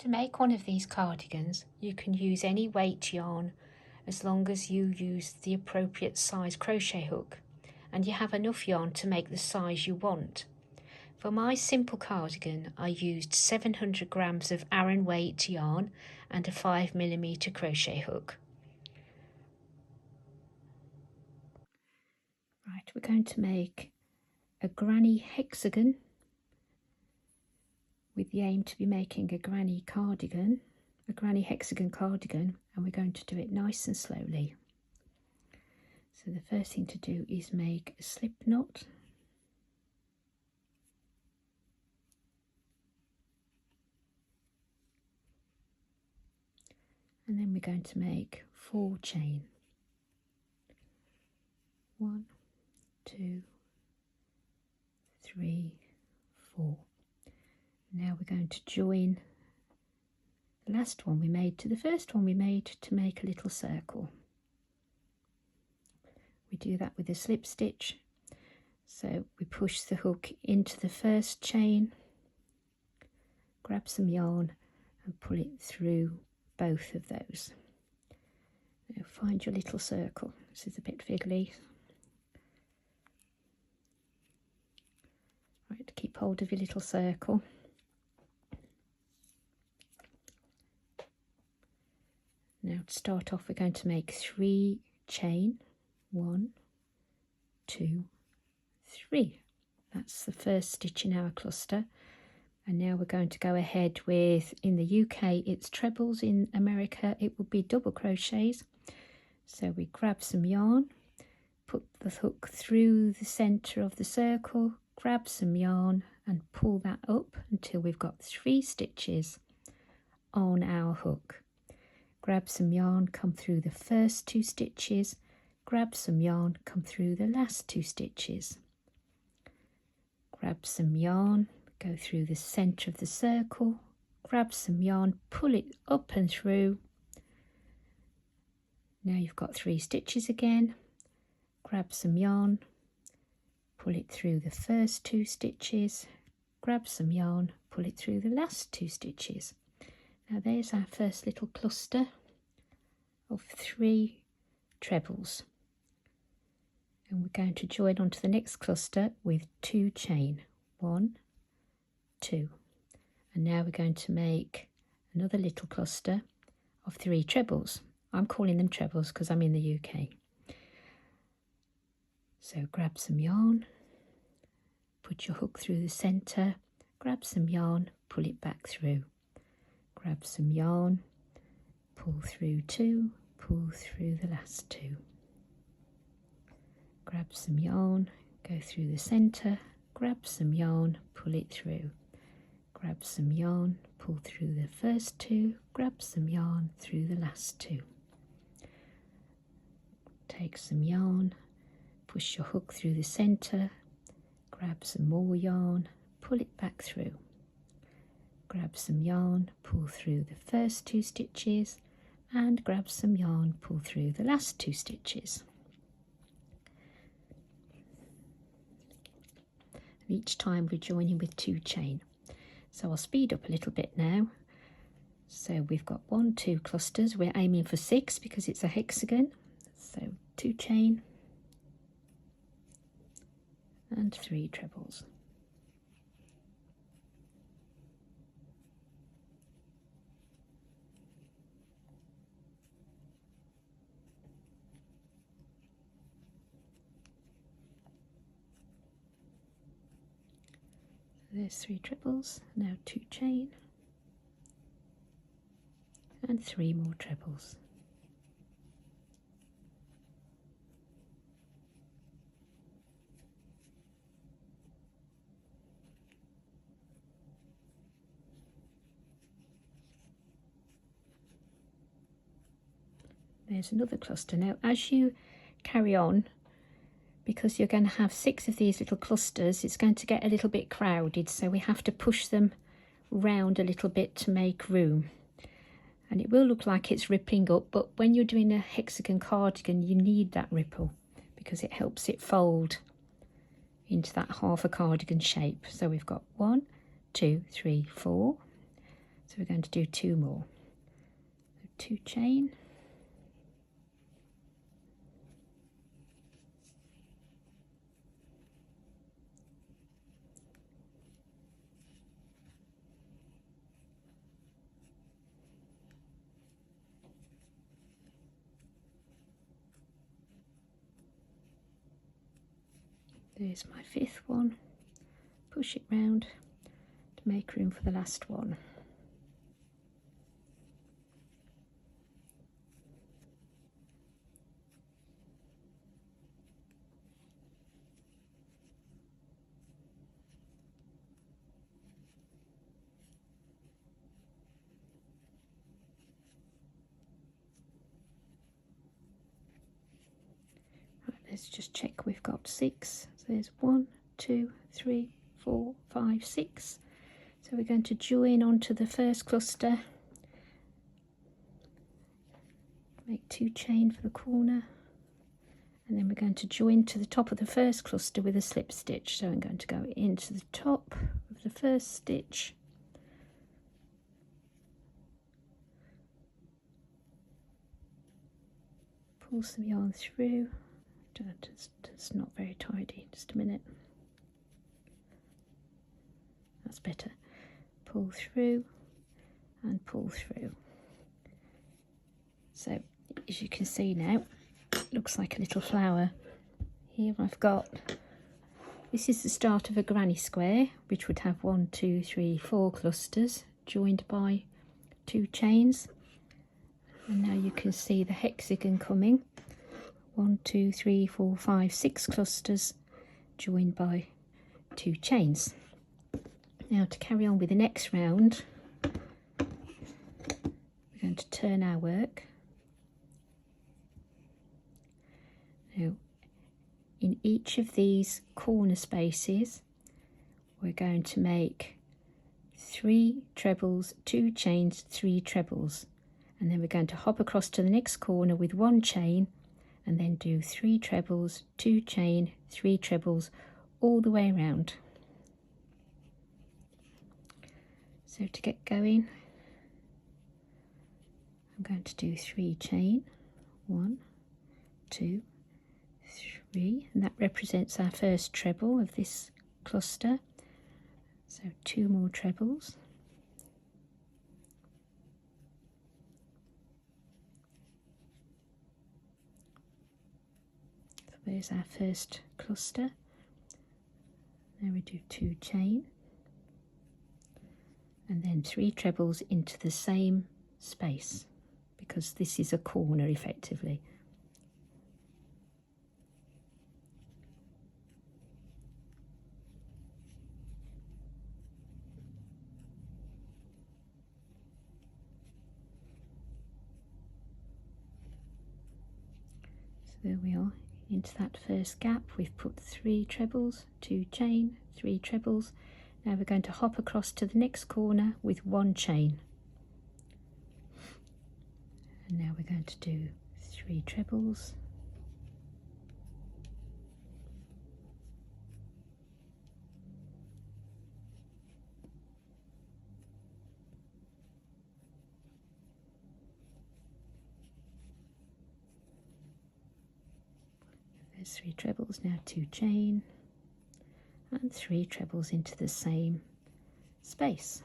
To make one of these cardigans, you can use any weight yarn as long as you use the appropriate size crochet hook and you have enough yarn to make the size you want. For my simple cardigan, I used 700 grams of Aran weight yarn and a 5mm crochet hook. Right, we're going to make a granny hexagon with the aim to be making a granny cardigan, a granny hexagon cardigan, and we're going to do it nice and slowly. So the first thing to do is make a slip knot. And then we're going to make 4 chain. 1, 2, 3, 4. Now we're going to join the last one we made to the first one we made to make a little circle. We do that with a slip stitch. So we push the hook into the first chain, grab some yarn and pull it through both of those. Now find your little circle. This is a bit fiddly. Right, keep hold of your little circle. Now to start off, we're going to make 3 chain. 1, 2, 3. That's the first stitch in our cluster. And now we're going to go ahead with, in the UK it's trebles, in America it will be double crochets. So we grab some yarn, put the hook through the centre of the circle, grab some yarn and pull that up until we've got 3 stitches on our hook. Grab some yarn, come through the first 2 stitches, grab some yarn, come through the last 2 stitches. Grab some yarn, go through the centre of the circle, grab some yarn, pull it up and through. Now you've got 3 stitches again. Grab some yarn, pull it through the first 2 stitches, grab some yarn, pull it through the last 2 stitches. Now there's our first little cluster of 3 trebles. And we're going to join onto the next cluster with 2 chain. 1, 2. And now we're going to make another little cluster of 3 trebles. I'm calling them trebles because I'm in the UK. So grab some yarn, put your hook through the centre, grab some yarn, pull it back through. Grab some yarn, pull through 2, pull through the last 2. Grab some yarn, go through the centre, grab some yarn, pull it through. Grab some yarn, pull through the first 2, grab some yarn through the last 2. Take some yarn, push your hook through the centre, grab some more yarn, pull it back through. Grab some yarn, pull through the first 2 stitches and grab some yarn, pull through the last 2 stitches. And each time we're joining with 2 chain. So I'll speed up a little bit now. So we've got 1, 2 clusters. We're aiming for 6 because it's a hexagon. So 2 chain and 3 trebles. There's 3 trebles, now 2 chain and 3 more trebles. There's another cluster. Now as you carry on, because you're going to have 6 of these little clusters, it's going to get a little bit crowded, so we have to push them round a little bit to make room. And it will look like it's rippling up, but when you're doing a hexagon cardigan you need that ripple because it helps it fold into that half a cardigan shape. So we've got 1, 2, 3, 4, So we're going to do 2 more. So 2 chain, there's my 5th one, push it round to make room for the last one. Right, let's just check we've got 6. So there's 1, 2, 3, 4, 5, 6. So we're going to join onto the first cluster, make 2 chain for the corner, and then we're going to join to the top of the first cluster with a slip stitch. So I'm going to go into the top of the first stitch, pull some yarn through. It's not very tidy, just a minute, that's better. Pull through and pull through. So as you can see now, it looks like a little flower. Here I've got, this is the start of a granny square, which would have 1, 2, 3, 4 clusters joined by 2 chains. And now you can see the hexagon coming. 1, 2, 3, 4, 5, 6 clusters joined by 2 chains. Now to carry on with the next round, we're going to turn our work. Now in each of these corner spaces we're going to make 3 trebles, 2 chains, 3 trebles, and then we're going to hop across to the next corner with 1 chain and then do 3 trebles, 2 chain, 3 trebles all the way around. So to get going, I'm going to do 3 chain, 1, 2, 3, and that represents our first treble of this cluster. So 2 more trebles. So there's our first cluster. Now we do 2 chain and then 3 trebles into the same space, because this is a corner effectively. So there we are, into that first gap we've put 3 trebles, 2 chain, 3 trebles. Now we're going to hop across to the next corner with 1 chain. And now we're going to do 3 trebles. There's 3 trebles, now 2 chain and 3 trebles into the same space.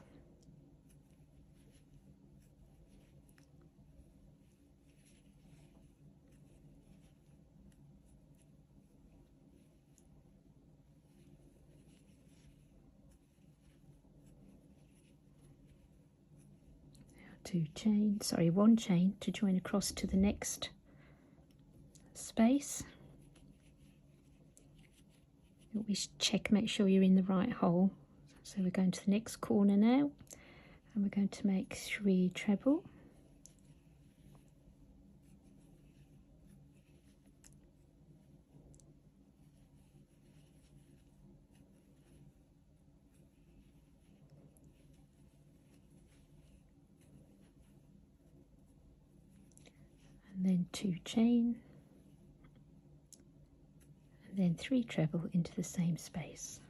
Now 1 chain to join across to the next space. Always check, make sure you're in the right hole. So we're going to the next corner now, and we're going to make 3 treble. And then 2 chain. And then 3 treble into the same space.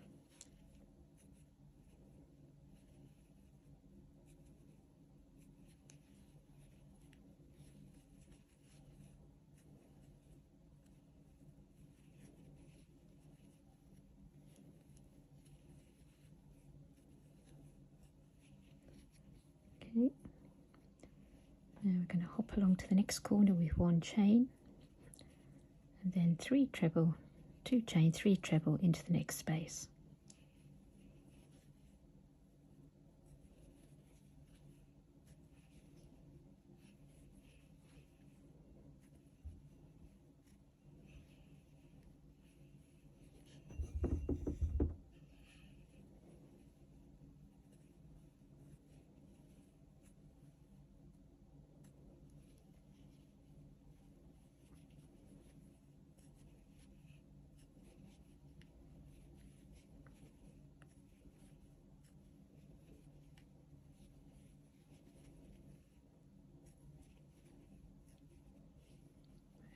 Okay, now we're going to hop along to the next corner with 1 chain, and then 3 treble, 2 chain, 3 treble into the next space.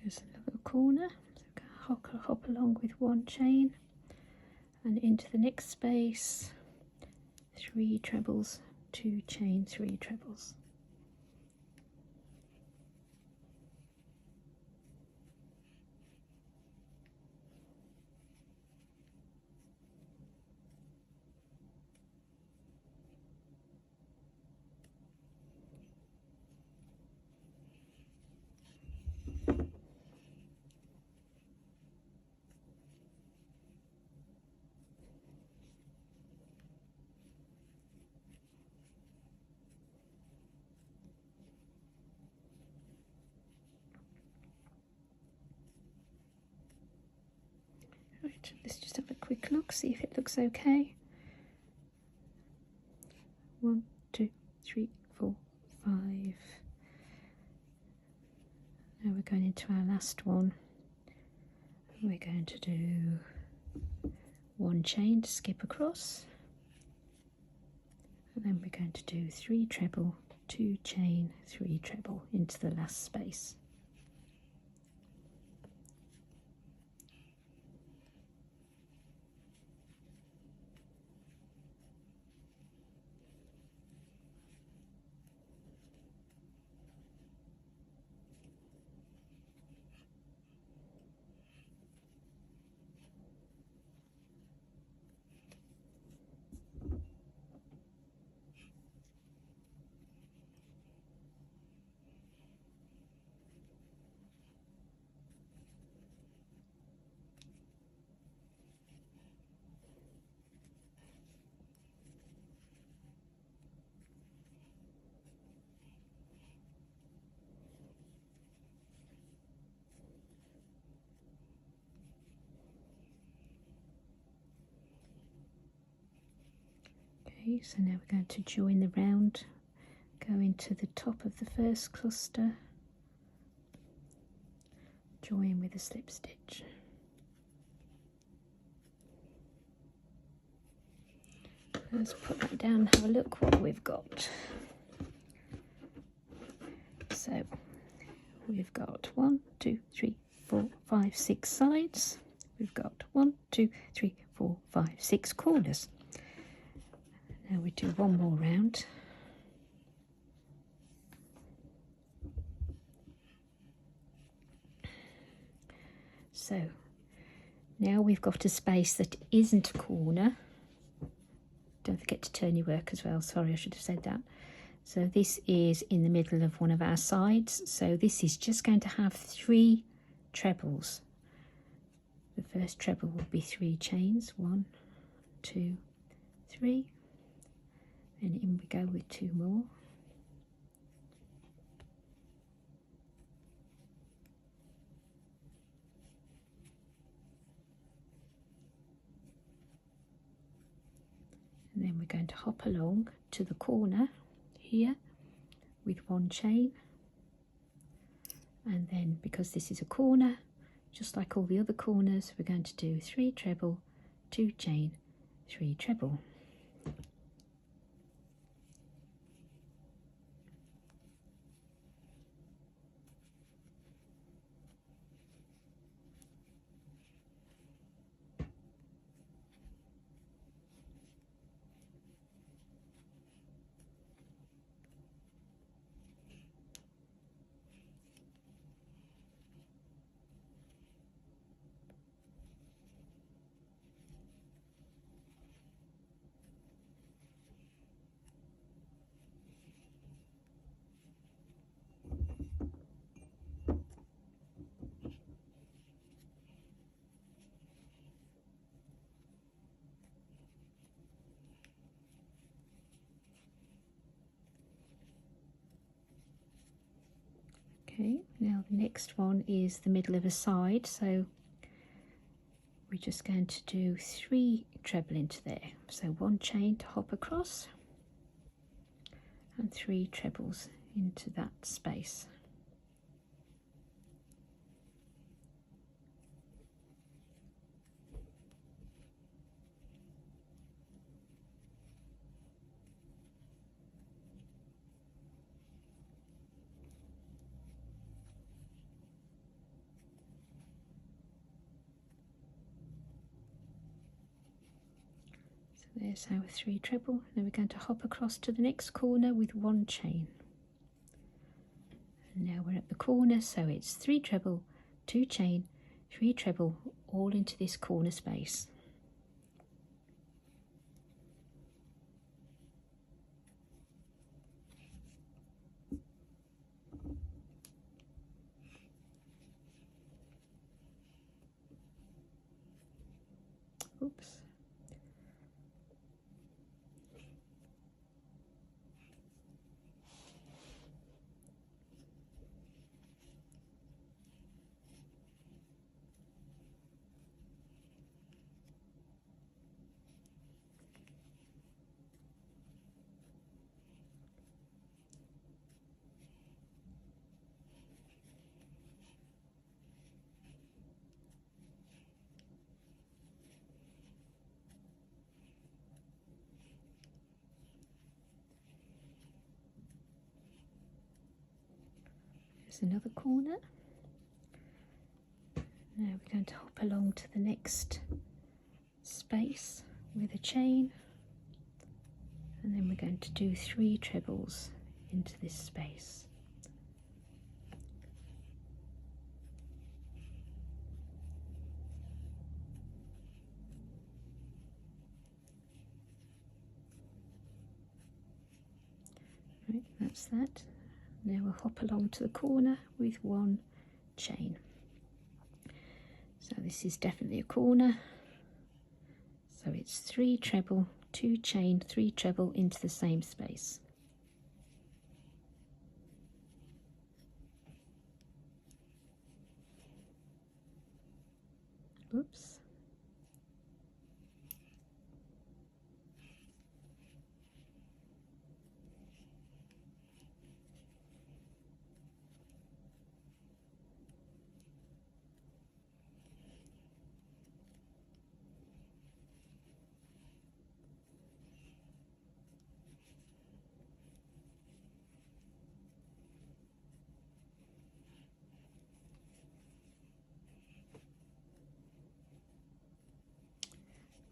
There's a little corner, so hop along with 1 chain and into the next space, 3 trebles, 2 chain, 3 trebles. Right, let's just have a quick look, see if it looks okay. 1, 2, 3, 4, 5. Now we're going into our last one. We're going to do 1 chain to skip across, and then we're going to do 3 treble, 2 chain, 3 treble into the last space. Okay, so now we're going to join the round, go into the top of the first cluster, join with a slip stitch. Let's put that down and have a look what we've got. So we've got 1, 2, 3, 4, 5, 6 sides. We've got 1, 2, 3, 4, 5, 6 corners. Now we do one more round. So now we've got a space that isn't a corner. Don't forget to turn your work as well. Sorry, I should have said that. So this is in the middle of one of our sides. So this is just going to have 3 trebles. The first treble will be 3 chains. 1, 2, 3. And in we go with 2 more. And then we're going to hop along to the corner here with 1 chain, and then because this is a corner, just like all the other corners, we're going to do 3 treble, 2 chain, 3 treble. Okay, now the next one is the middle of a side, so we're just going to do 3 treble into there. So 1 chain to hop across and 3 trebles into that space. There's our 3 treble. Then we're going to hop across to the next corner with 1 chain. And now we're at the corner, so it's 3 treble, 2 chain, 3 treble, all into this corner space. Oops. There's another corner. Now we're going to hop along to the next space with a chain, and then we're going to do 3 trebles into this space. Right, that's that. Now we'll hop along to the corner with 1 chain. So this is definitely a corner. So it's 3 treble, 2 chain, 3 treble into the same space. Oops.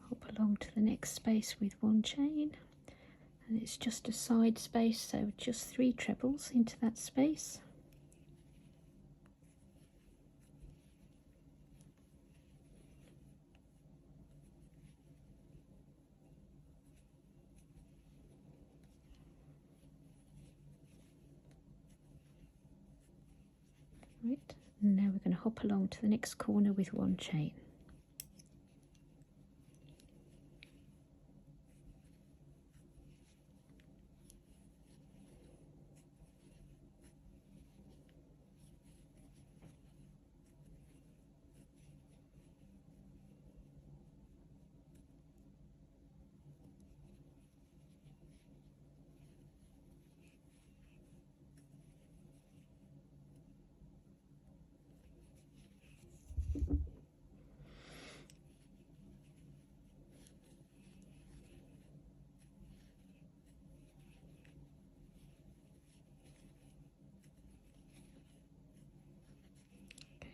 Hop along to the next space with 1 chain, and it's just a side space, so just 3 trebles into that space. Right, and now we're going to hop along to the next corner with 1 chain.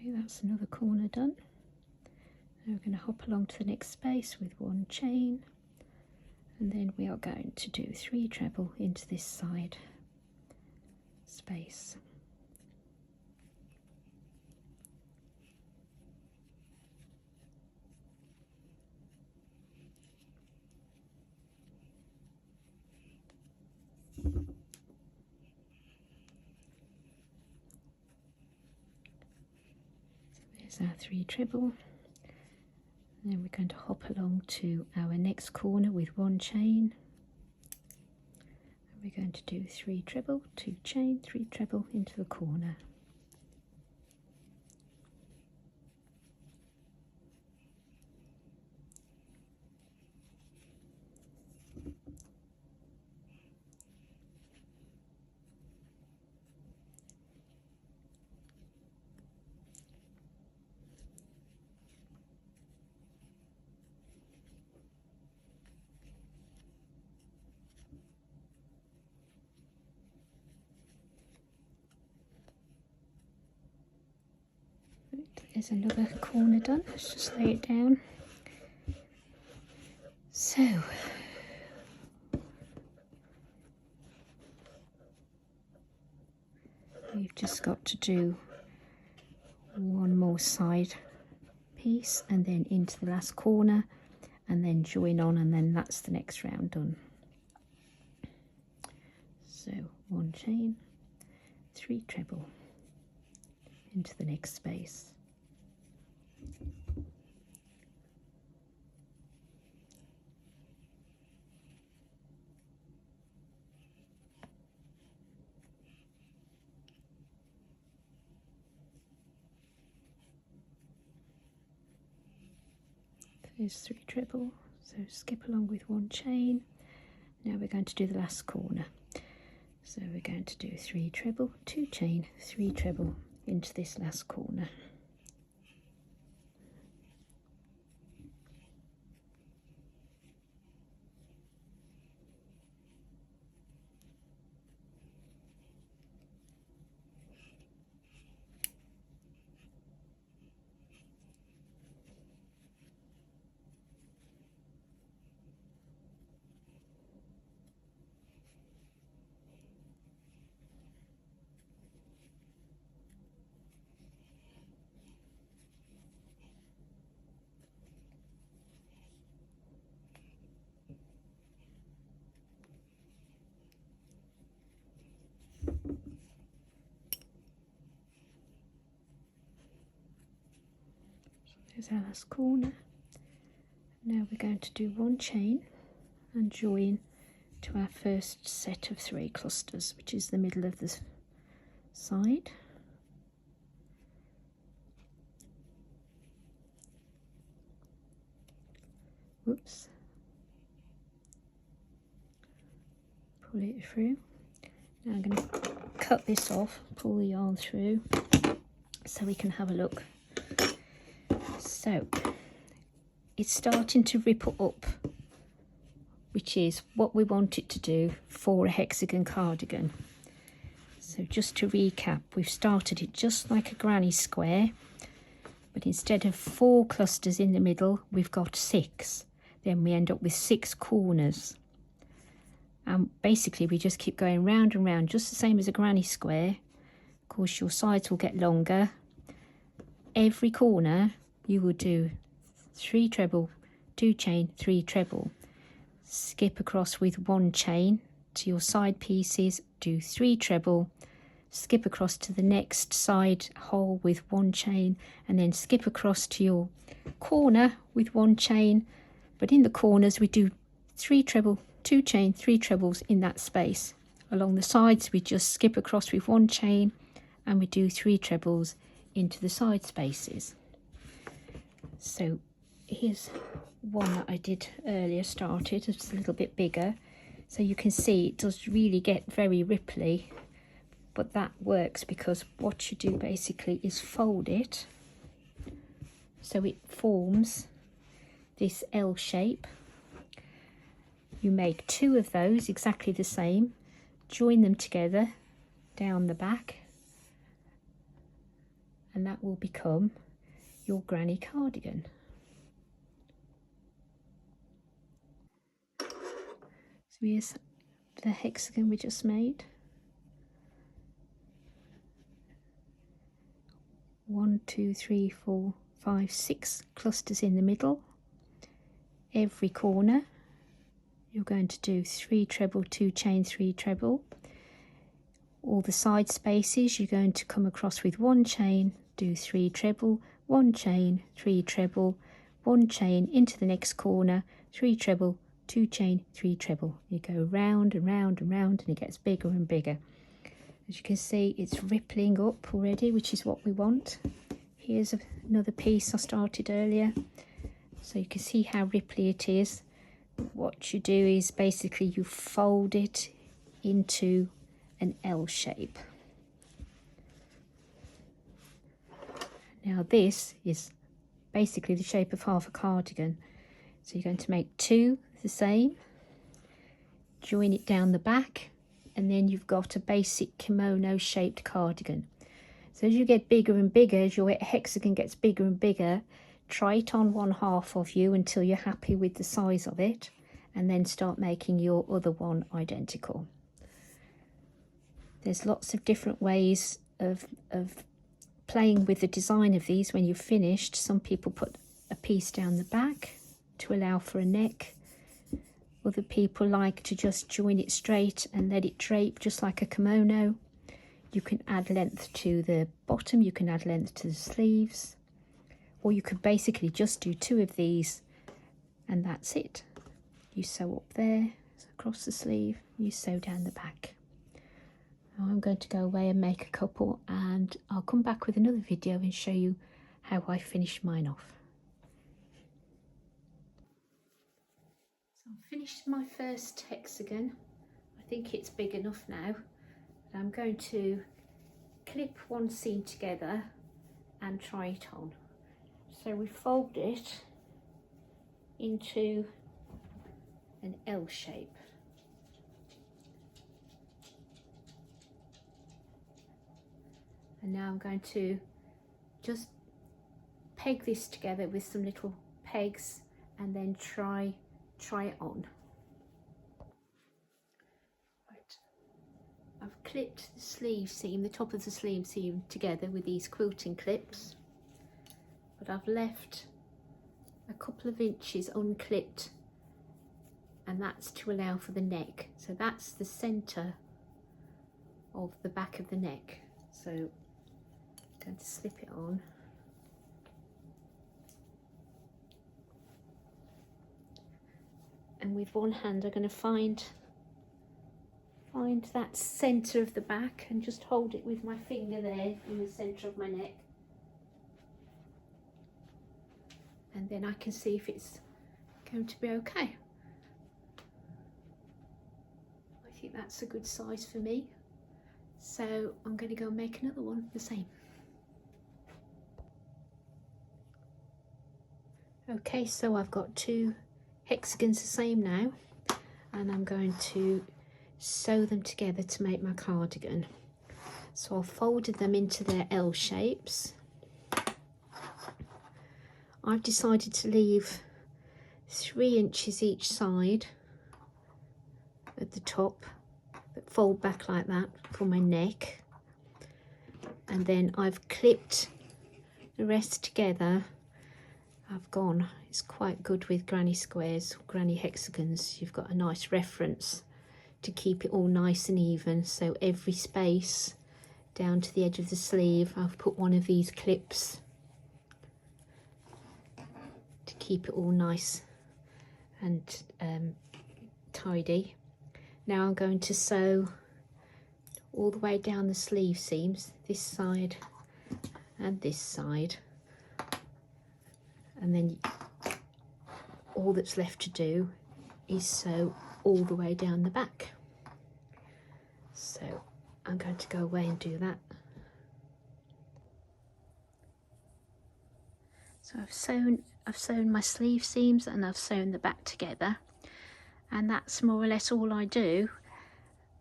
Okay, that's another corner done. Now we're going to hop along to the next space with 1 chain, and then we are going to do 3 treble into this side space. There's our 3 treble. And then we're going to hop along to our next corner with 1 chain. And we're going to do 3 treble, 2 chain, 3 treble into the corner. there's another corner done. Let's just lay it down. So we've just got to do one more side piece and then into the last corner and then join on, and then that's the next round done. So 1 chain, 3 treble into the next space. There's 3 treble, so skip along with 1 chain. Now we're going to do the last corner. So we're going to do 3 treble, 2 chain, 3 treble into this last corner. There's our last corner. Now we're going to do 1 chain and join to our first set of 3 clusters, which is the middle of the side. Whoops. Pull it through. Now I'm going to cut this off, pull the yarn through so we can have a look. So it's starting to ripple up, which is what we want it to do for a hexagon cardigan. So just to recap, we've started it just like a granny square, but instead of 4 clusters in the middle, we've got 6. Then we end up with 6 corners. And basically we just keep going round and round, just the same as a granny square. Of course, your sides will get longer. Every corner you will do 3 treble, 2 chain, 3 treble. Skip across with 1 chain to your side pieces, do 3 treble, skip across to the next side hole with 1 chain, and then skip across to your corner with 1 chain. But in the corners we do 3 treble, 2 chain, 3 trebles in that space. Along the sides we just skip across with 1 chain and we do 3 trebles into the side spaces. So here's one that I did earlier, started, it's a little bit bigger, so you can see it does really get very ripply, but that works because what you do basically is fold it so it forms this L shape. You make 2 of those exactly the same, join them together down the back, and that will become your granny cardigan. So here's the hexagon we just made. 1, 2, 3, 4, 5, 6 clusters in the middle. Every corner you're going to do 3 treble, 2 chain, 3 treble. All the side spaces you're going to come across with 1 chain, do 3 treble, 1 chain, 3 treble, 1 chain into the next corner, 3 treble, 2 chain, 3 treble. You go round and round and round and it gets bigger and bigger. As you can see, it's rippling up already, which is what we want. Here's another piece I started earlier, so you can see how ripply it is. What you do is basically you fold it into an L shape. Now this is basically the shape of half a cardigan. So you're going to make 2 the same, join it down the back, and then you've got a basic kimono shaped cardigan. So as you get bigger and bigger, as your hexagon gets bigger and bigger, try it on one half of you until you're happy with the size of it, and then start making your other one identical. There's lots of different ways of playing with the design of these. When you've finished, some people put a piece down the back to allow for a neck. Other people like to just join it straight and let it drape just like a kimono. You can add length to the bottom, you can add length to the sleeves, or you could basically just do 2 of these and that's it. You sew up there across the sleeve, you sew down the back. Now I'm going to go away and make a couple, and I'll come back with another video and show you how I finish mine off. So I've finished my first hexagon. I think it's big enough now. I'm going to clip one seam together and try it on. So we fold it into an L shape. And now I'm going to just peg this together with some little pegs and then try it on. I've clipped the sleeve seam, the top of the sleeve seam together with these quilting clips, but I've left a couple of inches unclipped, and that's to allow for the neck. So that's the centre of the back of the neck. So I'm going to slip it on. And with one hand I'm going to find that centre of the back and just hold it with my finger there in the centre of my neck, and then I can see if it's going to be okay. I think that's a good size for me, so I'm going to go and make another one the same. Okay, so I've got 2 hexagons the same now, and I'm going to sew them together to make my cardigan. So I've folded them into their L shapes. I've decided to leave 3 inches each side at the top, that fold back like that for my neck, and then I've clipped the rest together. It's quite good with granny squares, granny hexagons. You've got a nice reference to keep it all nice and even. So every space down to the edge of the sleeve, I've put one of these clips to keep it all nice and tidy. Now I'm going to sew all the way down the sleeve seams, this side and this side, and then all that's left to do is sew all the way down the back. So I'm going to go away and do that. So I've sewn my sleeve seams and I've sewn the back together, and that's more or less all I do.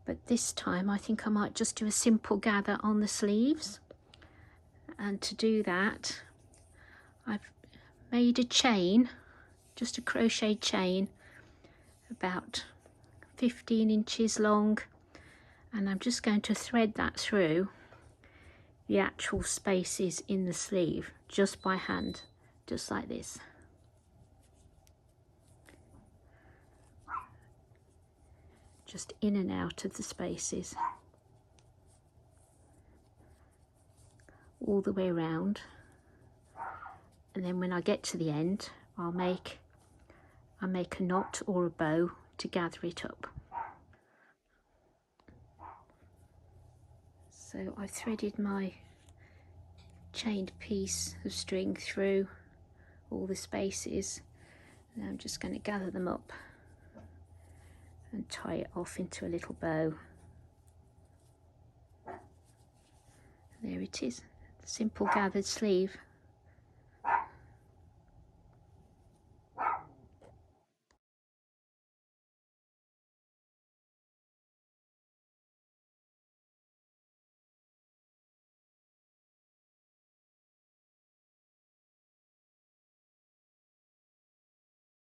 But this time I think I might just do a simple gather on the sleeves, and to do that I've made a chain, just a crochet chain about 15 inches long, and I'm just going to thread that through the actual spaces in the sleeve just by hand, just like this. Just in and out of the spaces all the way around, and then when I get to the end I'll make a knot or a bow to gather it up. So I've threaded my chained piece of string through all the spaces, and I'm just going to gather them up and tie it off into a little bow. There it is, the simple gathered sleeve.